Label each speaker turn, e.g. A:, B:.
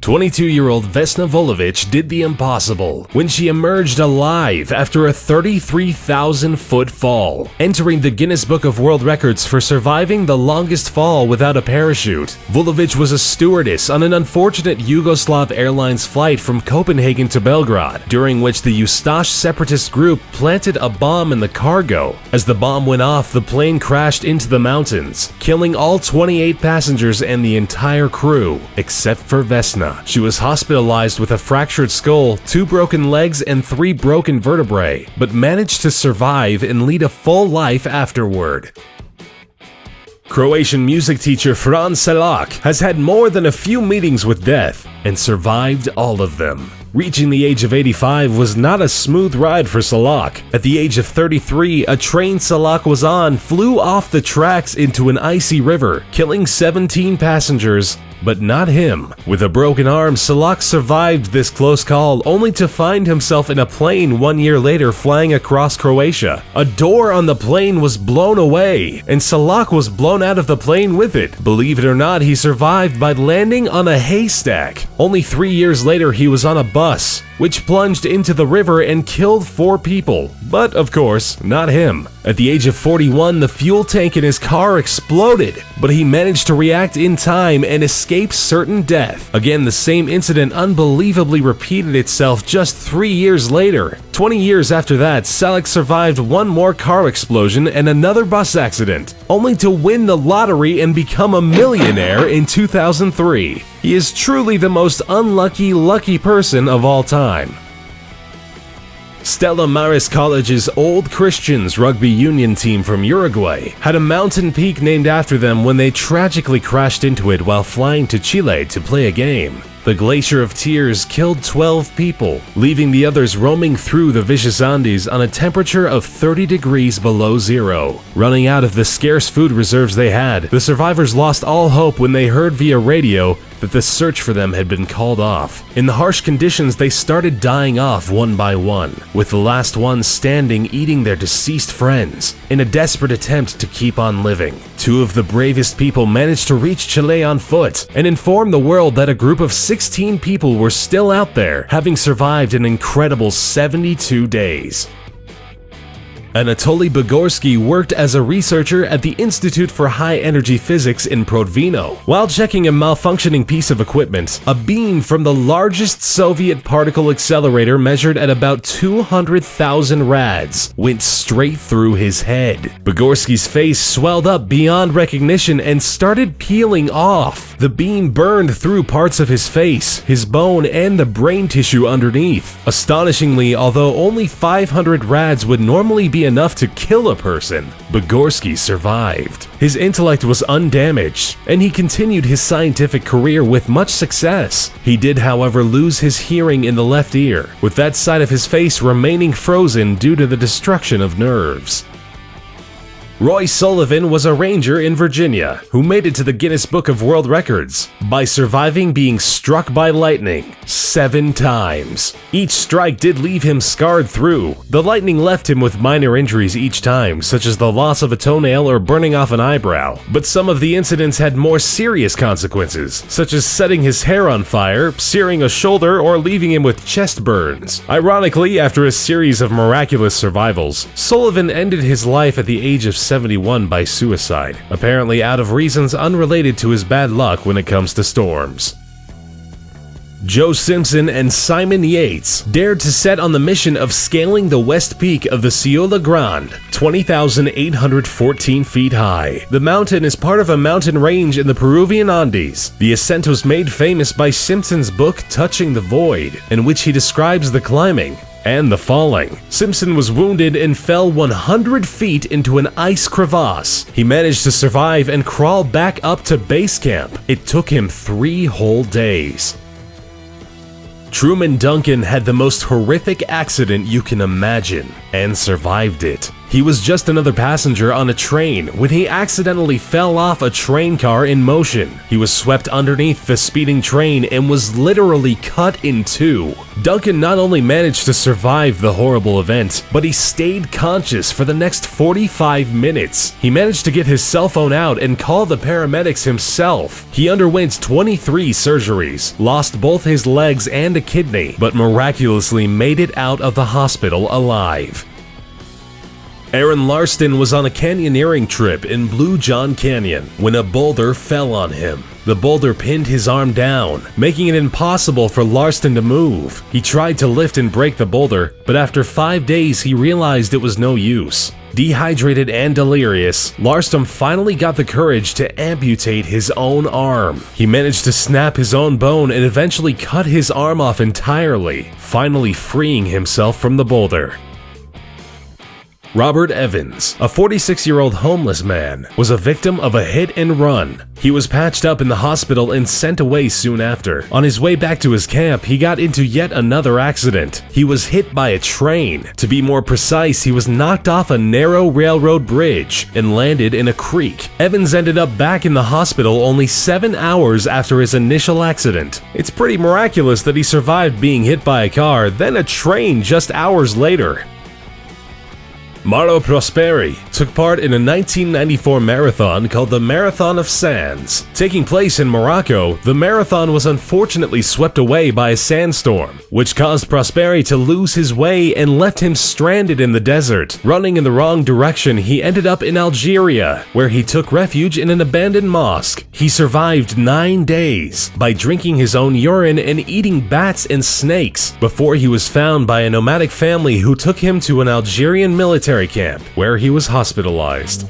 A: 22-year-old Vesna Vulović did the impossible when she emerged alive after a 33,000-foot fall, entering the Guinness Book of World Records for surviving the longest fall without a parachute. Vulović was a stewardess on an unfortunate Yugoslav Airlines flight from Copenhagen to Belgrade, during which the Ustash separatist group planted a bomb in the cargo. As the bomb went off, the plane crashed into the mountains, killing all 28 passengers and the entire crew, except for Vesna. She was hospitalized with a fractured skull, 2 broken legs, and 3 broken vertebrae, but managed to survive and lead a full life afterward. Croatian music teacher Fran Selak has had more than a few meetings with death and survived all of them. Reaching the age of 85 was not a smooth ride for Selak. At the age of 33, a train Selak was on flew off the tracks into an icy river, killing 17 passengers, but not him. With a broken arm, Selak survived this close call, only to find himself in a plane 1 year later flying across Croatia. A door on the plane was blown away, and Selak was blown out of the plane with it. Believe it or not, he survived by landing on a haystack. Only 3 years later, he was on a bus, which plunged into the river and killed 4 people. But of course, not him. At the age of 41, the fuel tank in his car exploded, but he managed to react in time and escape certain death. Again, the same incident unbelievably repeated itself just 3 years later. 20 years after that, Selak survived 1 more car explosion and another bus accident, only to win the lottery and become a millionaire in 2003. He is truly the most unlucky, lucky person of all time. Stella Maris College's Old Christians rugby union team from Uruguay had a mountain peak named after them when they tragically crashed into it while flying to Chile to play a game. The Glacier of Tears killed 12 people, leaving the others roaming through the vicious Andes on a temperature of 30 degrees below zero. Running out of the scarce food reserves they had, the survivors lost all hope when they heard via radio that the search for them had been called off. In the harsh conditions, they started dying off one by one, with the last ones standing eating their deceased friends, in a desperate attempt to keep on living. 2 of the bravest people managed to reach Chile on foot and inform the world that a group of 16 people were still out there, having survived an incredible 72 days. Anatoly Bugorsky worked as a researcher at the Institute for High Energy Physics in Prodvino. While checking a malfunctioning piece of equipment, a beam from the largest Soviet particle accelerator measured at about 200,000 rads went straight through his head. Bugorsky's face swelled up beyond recognition and started peeling off. The beam burned through parts of his face, his bone, and the brain tissue underneath. Astonishingly, although only 500 rads would normally be enough to kill a person, Bugorsky survived. His intellect was undamaged, and he continued his scientific career with much success. He did, however, lose his hearing in the left ear, with that side of his face remaining frozen due to the destruction of nerves. Roy Sullivan was a ranger in Virginia who made it to the Guinness Book of World Records by surviving being struck by lightning 7 times. Each strike did leave him scarred through. The lightning left him with minor injuries each time, such as the loss of a toenail or burning off an eyebrow. But some of the incidents had more serious consequences, such as setting his hair on fire, searing a shoulder, or leaving him with chest burns. Ironically, after a series of miraculous survivals, Sullivan ended his life at the age of 71 by suicide, apparently out of reasons unrelated to his bad luck when it comes to storms. Joe Simpson and Simon Yates dared to set on the mission of scaling the west peak of the Ciudad Grande, 20,814 feet high. The mountain is part of a mountain range in the Peruvian Andes. The ascent was made famous by Simpson's book Touching the Void, in which he describes the climbing and the falling. Simpson was wounded and fell 100 feet into an ice crevasse. He managed to survive and crawl back up to base camp. It took him 3 whole days. Truman Duncan had the most horrific accident you can imagine and survived it. He was just another passenger on a train when he accidentally fell off a train car in motion. He was swept underneath the speeding train and was literally cut in two. Duncan not only managed to survive the horrible event, but he stayed conscious for the next 45 minutes. He managed to get his cell phone out and call the paramedics himself. He underwent 23 surgeries, lost both his legs and a kidney, but miraculously made it out of the hospital alive. Aaron Larston was on a canyoneering trip in Blue John Canyon when a boulder fell on him. The boulder pinned his arm down, making it impossible for Larston to move. He tried to lift and break the boulder, but after 5 days he realized it was no use. Dehydrated and delirious, Larston finally got the courage to amputate his own arm. He managed to snap his own bone and eventually cut his arm off entirely, finally freeing himself from the boulder. Robert Evans, a 46-year-old homeless man, was a victim of a hit and run. He was patched up in the hospital and sent away soon after. On his way back to his camp, he got into yet another accident. He was hit by a train. To be more precise, he was knocked off a narrow railroad bridge and landed in a creek. Evans ended up back in the hospital only 7 hours after his initial accident. It's pretty miraculous that he survived being hit by a car, then a train just hours later. Mauro Prosperi took part in a 1994 marathon called the Marathon of Sands. Taking place in Morocco, the marathon was unfortunately swept away by a sandstorm, which caused Prosperi to lose his way and left him stranded in the desert. Running in the wrong direction, he ended up in Algeria, where he took refuge in an abandoned mosque. He survived 9 days by drinking his own urine and eating bats and snakes before he was found by a nomadic family who took him to an Algerian military camp where he was hospitalized.